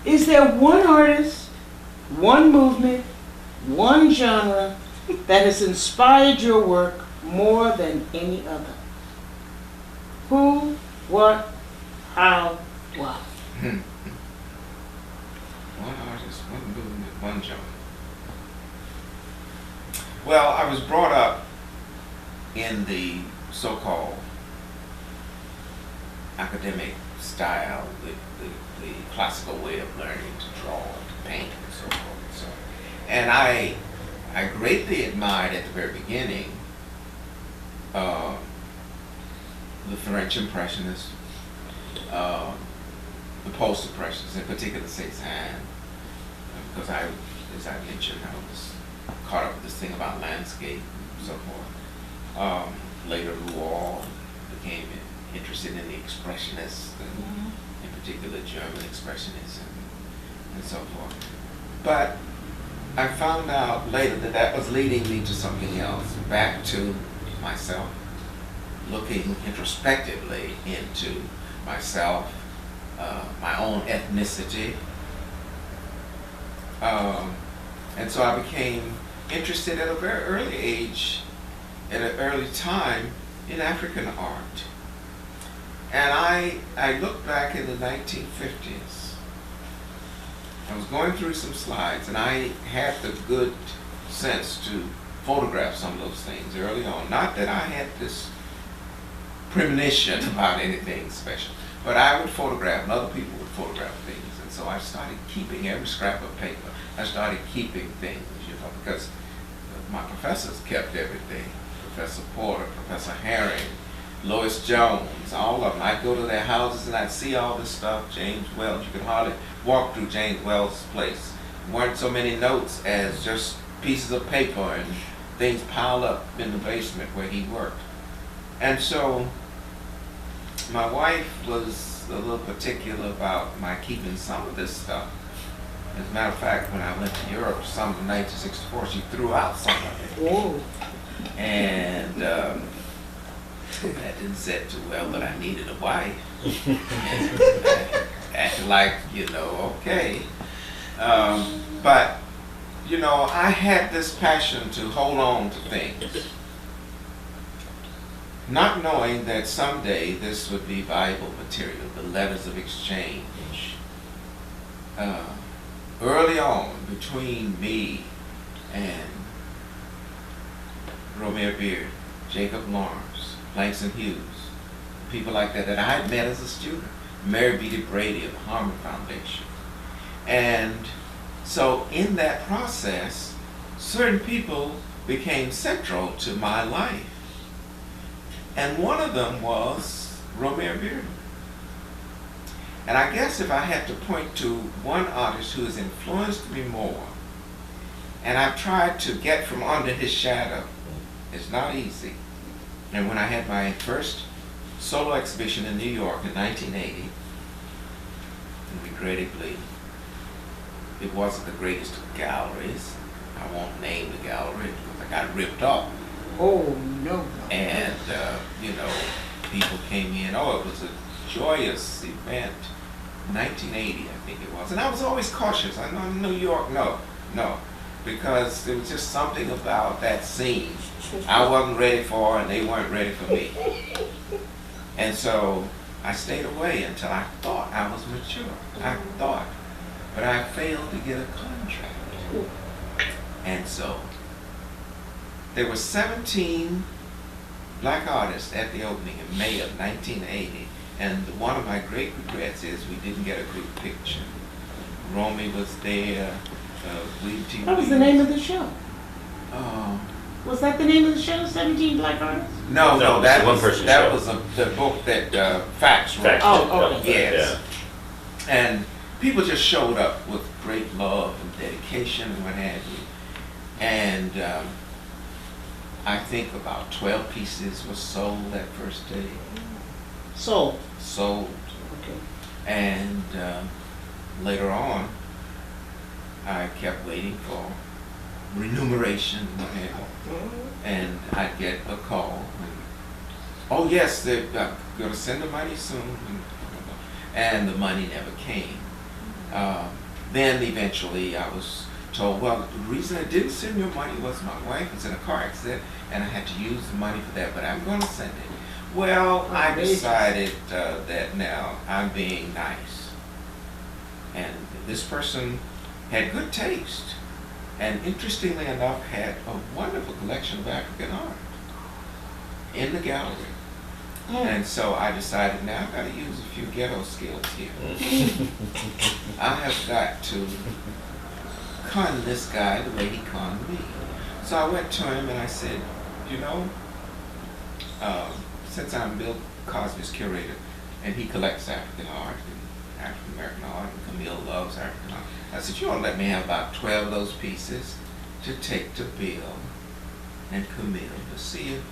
Is there one artist, one movement, one genre that has inspired your work more than any other? Who, what, how, why? One artist, one movement, one genre. Well, I was brought up in the so-called academic style, the classical way of learning to draw, to paint, and so forth and so on. And I greatly admired at the very beginning the French Impressionists, the Post-Impressionists, in particular Cézanne, because as I mentioned, I was caught up with this thing about landscape and so forth. Later, Rouault became interested in the Expressionists, and in particular German Expressionists and so forth. But I found out later that that was leading me to something else, back to myself, looking introspectively into myself, my own ethnicity. And so I became interested at a very early age, at an early time, in African art. And I look back in the 1950s. I was going through some slides, and I had the good sense to photograph some of those things early on. Not that I had this premonition about anything special, but I would photograph, and other people would photograph things. And so I started keeping every scrap of paper. I started keeping things, because my professors kept everything. Professor Porter, Professor Herring, Lois Jones, all of them. I'd go to their houses and I'd see all this stuff. James Wells, you could hardly walk through James Wells' place. There weren't so many notes as just pieces of paper and things piled up in the basement where he worked. And so my wife was a little particular about my keeping some of this stuff. As a matter of fact, when I went to Europe, summer of 1964, she threw out some of it. Whoa. And that didn't set too well, but I needed a wife. And I acted like, okay. But, I had this passion to hold on to things, not knowing that someday this would be valuable material, the letters of exchange. Early on, between me and Romare Beard, Jacob Lawrence, Langston Hughes, people like that I had met as a student, Mary Beatty Brady of the Harmon Foundation. And so in that process, certain people became central to my life. And one of them was Romare Beard. And I guess if I had to point to one artist who has influenced me more, and I've tried to get from under his shadow, it's not easy. And when I had my first solo exhibition in New York in 1980, and regrettably, it wasn't the greatest of galleries. I won't name the gallery because I got ripped off. Oh, no. And, people came in. Oh, it was a joyous event. 1980, I think it was. And I was always cautious. I know New York, no. Because there was just something about that scene I wasn't ready for, and they weren't ready for me. And so I stayed away until I thought I was mature. But I failed to get a contract. And so there were 17 black artists at the opening in May of 1980. And one of my great regrets is we didn't get a group picture. Romy was there. What was the name of the show? Was that the name of the show, 17 Black Artists? No, that was show. the book that Fax wrote. Oh, okay. Yes. Yeah. And people just showed up with great love and dedication and what have you. And I think about 12 pieces were sold that first day. Sold. Okay. And later on, I kept waiting for remuneration and what have you. And I'd get a call. And, oh yes, they're going to send the money soon. And the money never came. Then eventually I was told, well, the reason I didn't send your money was my wife was in a car accident and I had to use the money for that, but I'm going to send it. Well, I decided that now I'm being nice. And this person had good taste and interestingly enough had a wonderful collection of African art in the gallery. And so I decided now I've got to use a few ghetto skills here. I have got to con this guy the way he conned me. So I went to him and I said, you know, since I'm Bill Cosby's curator and he collects African art and African American art and Camille loves African art, I said, you ought to let me have about 12 of those pieces to take to Bill and Camille to see if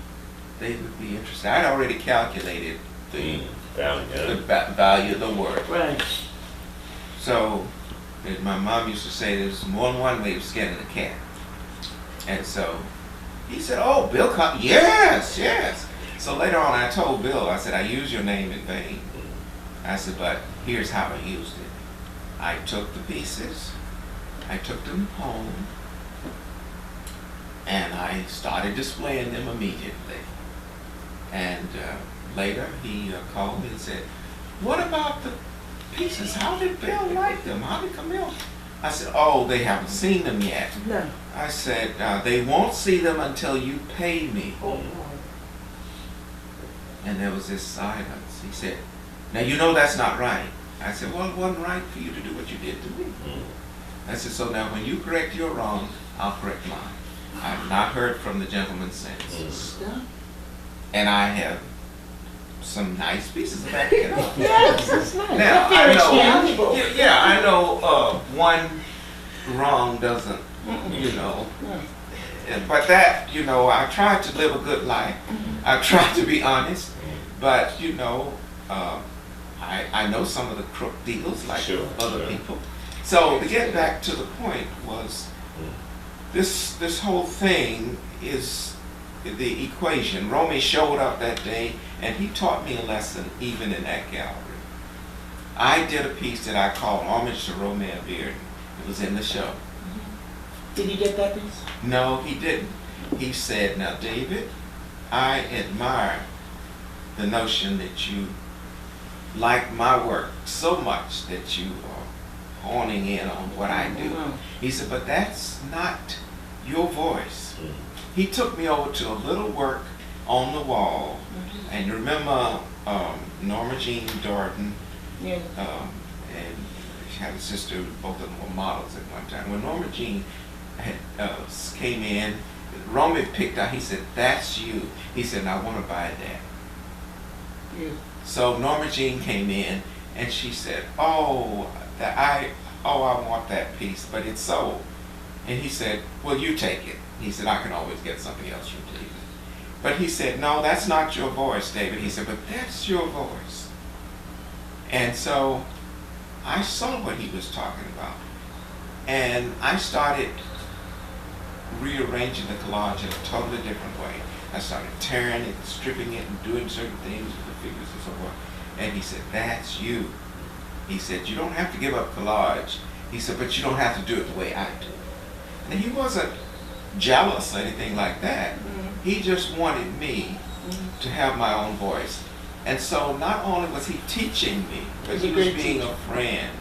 they would be interested. I'd already calculated the value of the work. Right. So, as my mom used to say, there's more than one way of skinning a cat. And so, he said, oh, Bill Cosby, yes, yes. So later on I told Bill, I said, I used your name in vain. I said, but here's how I used it. I took the pieces, I took them home, and I started displaying them immediately. And later he called me and said, what about the pieces? How did Bill like them? How did Camille? I said, oh, they haven't seen them yet. No. I said, they won't see them until you pay me. Oh. And there was this silence. He said, now you know that's not right. I said, well, it wasn't right for you to do what you did to me. I said, so now when you correct your wrong, I'll correct mine. I've not heard from the gentleman since. And I have some nice pieces of African art. Yes, that's nice. Now, I know, yeah, I know one wrong doesn't, you know, but that, you know, I tried to live a good life. I tried to be honest, but, you know, I know some of the crook deals like other people. So to get back to the point was this whole thing is the equation. Romy showed up that day and he taught me a lesson even in that gallery. I did a piece that I called Homage to Romeo Bearden. It was in the show. Did he get that piece? No, he didn't. He said, now David, I admire the notion that you like my work so much that you are honing in on what I do. He said, but that's not your voice. He took me over to a little work on the wall, and you remember Norma Jean Darden, and she had a sister, both of them were models at one time. When Norma Jean had, came in, Romy picked out, he said, that's you. He said, I want to buy that. Yeah. So Norma Jean came in and she said, oh, I want that piece, but it's sold. And he said, well, you take it. He said, I can always get something else from David. But he said, no, that's not your voice, David. He said, but that's your voice. And so I saw what he was talking about. And I started rearranging the collage in a totally different way. I started tearing it, stripping it, and doing certain things with the figures and so forth. And he said, that's you. He said, you don't have to give up collage. He said, but you don't have to do it the way I do. And he wasn't jealous or anything like that. He just wanted me to have my own voice. And so not only was he teaching me, but he was being a friend.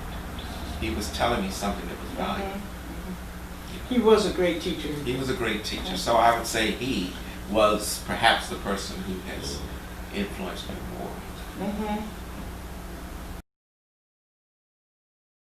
He was telling me something that was valuable. He was a great teacher. He was a great teacher. So I would say he was perhaps the person who has influenced me more.